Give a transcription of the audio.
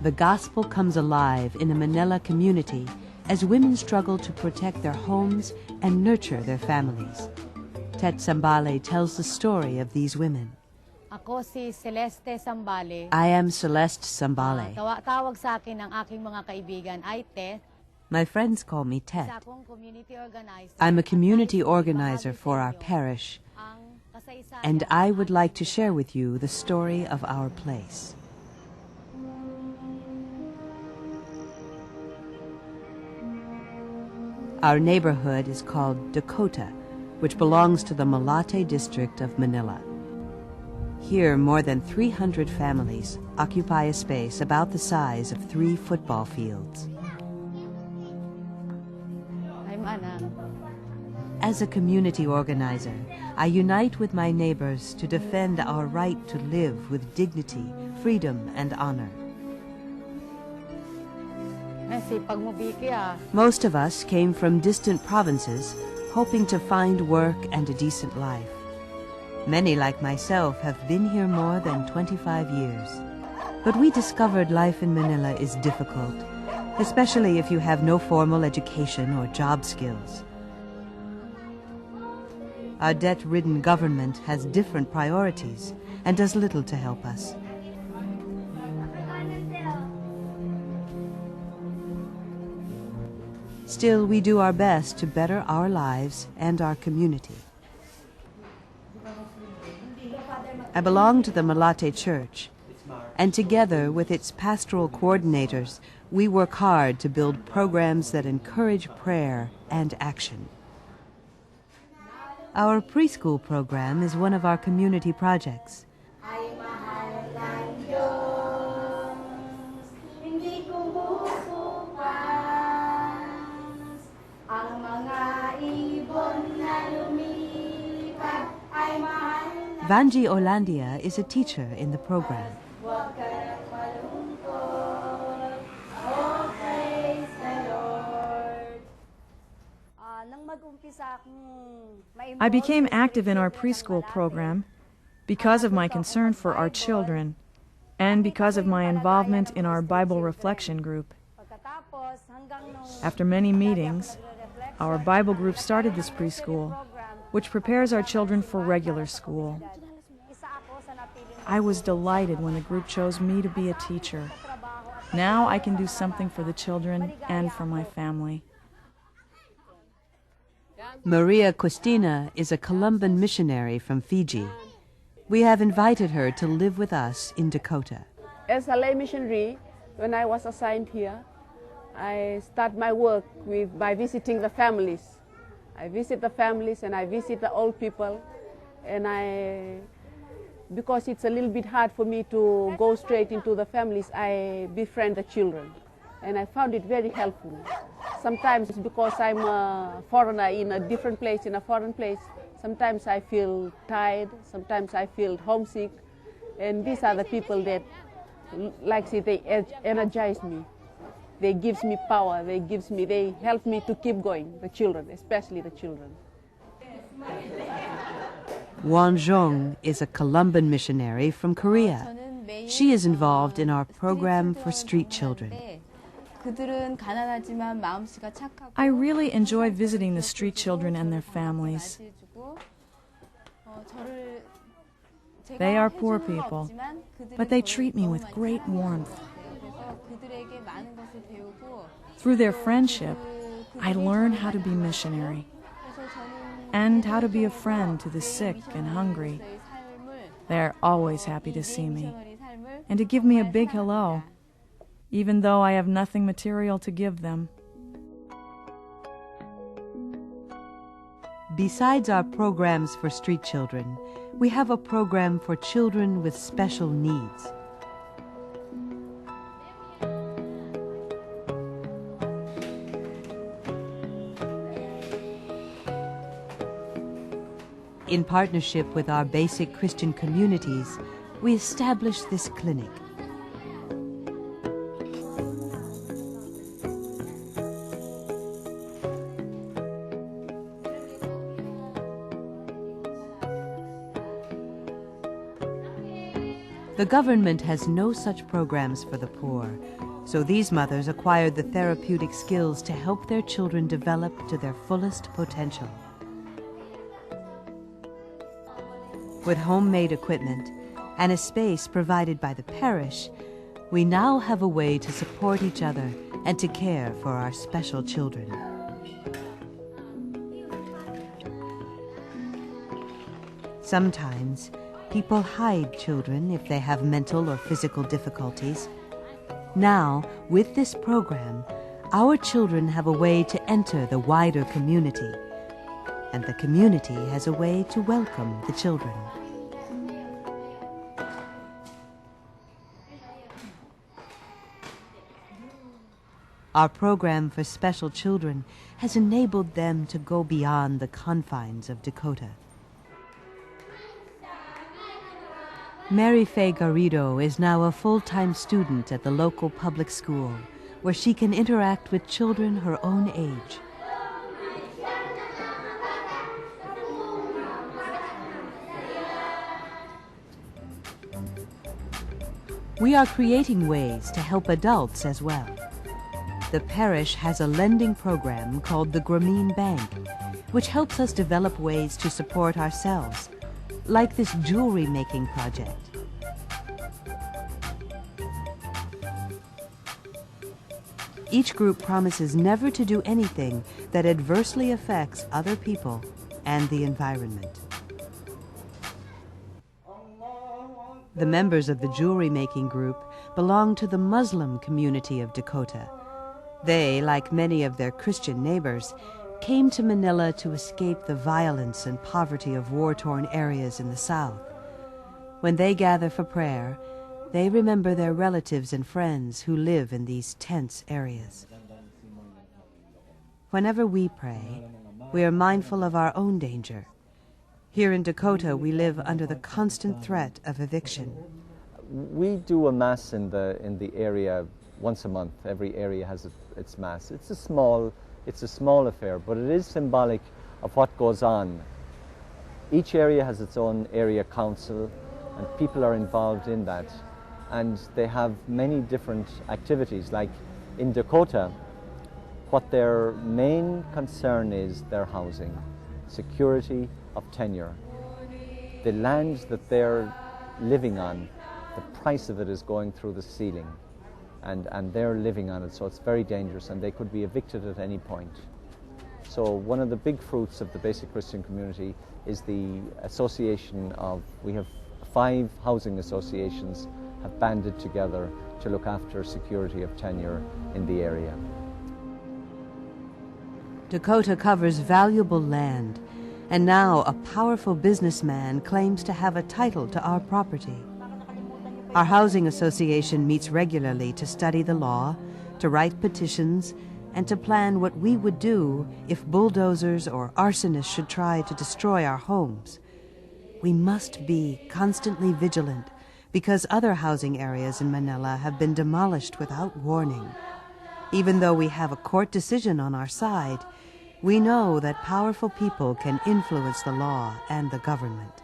the gospel comes alive in a Manila community as women struggle to protect their homes and nurture their families. Tet Sambale tells the story of these women. Ako si Celeste Sambale. I am Celeste Sambale. Tawag sa akin ng aking mga kaibigan ay Tet. My friends call me Tet. Isa akong community organizer. I'm a community organizer for our parish, and I would like to share with you the story of our place. Our neighborhood is called Dakota, which belongs to the Malate district of Manila. Here, more than 300 families occupy a space about the size of 3 football fields. As a community organizer, I unite with my neighbors to defend our right to live with dignity, freedom, and honor. Most of us came from distant provinces, hoping to find work and a decent life. Many, like myself, have been here more than 25 years. But we discovered life in Manila is difficult, especially if you have no formal education or job skills. Our debt-ridden government has different priorities and does little to help us. Still, we do our best to better our lives and our community. I belong to the Malate Church, and together with its pastoral coordinators, we work hard to build programs that encourage prayer and action. Our preschool program is one of our community projects. Vanji Olandia is a teacher in the program. I became active in our preschool program because of my concern for our children and because of my involvement in our Bible reflection group. After many meetings, our Bible group started this preschool, which prepares our children for regular school. I was delighted when the group chose me to be a teacher. Now I can do something for the children and for my family. Maria Costina is a Colombian missionary from Fiji. We have invited her to live with us in Dakota. As a lay missionary, when I was assigned here, I start my work by visiting the families. I visit the families and I visit the old people, and because it's a little bit hard for me to go straight into the families, I befriend the children, and I found it very helpful. Sometimes because I'm a foreigner in a different place, in a foreign place, sometimes I feel tired, sometimes I feel homesick, and these are the people that, like say, they energize me. They gives me power, they help me to keep going, the children, especially the children. Won Jong is a Colombian missionary from Korea. She is involved in our program for street children. I really enjoy visiting the street children and their families. They are poor people, but they treat me with great warmth. Through their friendship, I learn how to be missionary and how to be a friend to the sick and hungry. They are always happy to see me and to give me a big hello, even though I have nothing material to give them. Besides our programs for street children, we have a program for children with special needs. In partnership with our basic Christian communities, we established this clinic. The government has no such programs for the poor, so these mothers acquired the therapeutic skills to help their children develop to their fullest potential. With homemade equipment and a space provided by the parish, we now have a way to support each other and to care for our special children. Sometimes, people hide children if they have mental or physical difficulties. Now, with this program, our children have a way to enter the wider community, and the community has a way to welcome the children. Our program for special children has enabled them to go beyond the confines of Dakota. Mary Faye Garrido is now a full-time student at the local public school, where she can interact with children her own age. We are creating ways to help adults as well. The parish has a lending program called the Grameen Bank, which helps us develop ways to support ourselves, like this jewelry-making project. Each group promises never to do anything that adversely affects other people and the environment. The members of the jewelry-making group belong to the Muslim community of Dakota. They, like many of their Christian neighbors, came to Manila to escape the violence and poverty of war-torn areas in the South. When they gather for prayer, they remember their relatives and friends who live in these tense areas. Whenever we pray, we are mindful of our own danger. Here in Dakota, we live under the constant threat of eviction. We do a mass in the area once a month. Every area has its mass. It's a small affair, but it is symbolic of what goes on. Each area has its own area council, and people are involved in that. And they have many different activities. Like in Dakota, what their main concern is their housing, security of tenure. The land that they're living on, the price of it is going through the ceiling. And they're living on it, so it's very dangerous, and they could be evicted at any point. So one of the big fruits of the basic Christian community is the association of, we have 5 housing associations have banded together to look after security of tenure in the area. Dakota covers valuable land, and now a powerful businessman claims to have a title to our property. Our housing association meets regularly to study the law, to write petitions, and to plan what we would do if bulldozers or arsonists should try to destroy our homes. We must be constantly vigilant because other housing areas in Manila have been demolished without warning. Even though we have a court decision on our side, we know that powerful people can influence the law and the government.